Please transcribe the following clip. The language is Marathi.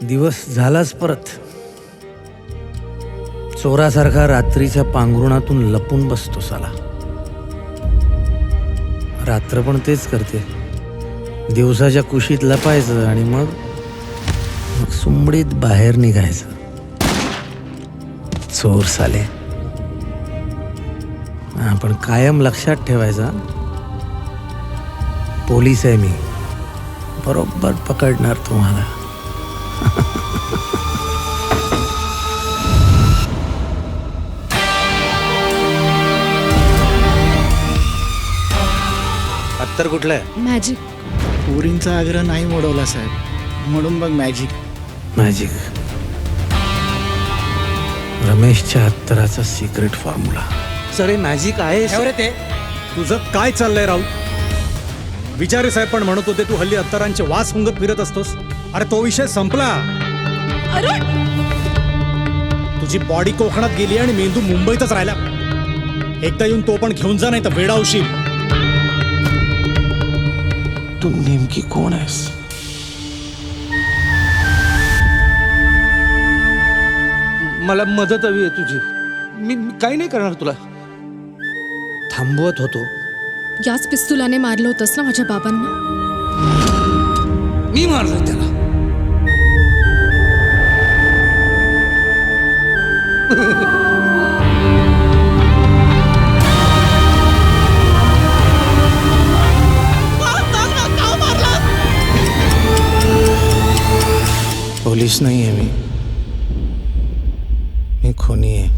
दिवस झालाच परत. चोरासारखा रात्रीच्या पांघरुणातून लपून बसतो साला. रात्र पण तेच करते. दिवसाच्या कुशीत लपायचं आणि मग सुंबडीत बाहेर निघायचं. चोर साले. पण कायम लक्षात ठेवायचा, पोलीस आहे मी, बरोबर पकडणार तुम्हाला. अत्तर कुठलं आहे? मॅजिक. पुरींचा आग्रह नाही मोडवला साहेब, म्हणून मग मॅजिक. मॅजिक. रमेशच्या अत्तराचा सिक्रेट फॉर्म्युला. सरे मॅजिक आहे. रे ते तुझं काय चाललंय राहुल? विचारे साहेब पण म्हणत होते तू हल्ली अत्तरांचे वास हुंगत फिरत असतोस. अरे तो विषय संपला. तुझी बॉडी कोकणात गेली आणि मेंदू मुंबईतच राहिला. एकदा येऊन तो पण घेऊन जा, नाही तर वेडावशील. तू नेमकी कोण आहेस? मला मदत हवी आहे तुझी. मी काही नाही करणार तुला. थांबवत होतो. याच पिस्तुलाने मारलं होतंस ना माझ्या बाबांना? मी मारलं त्याला. पोलीस नाही आहे मी खूनी आहे.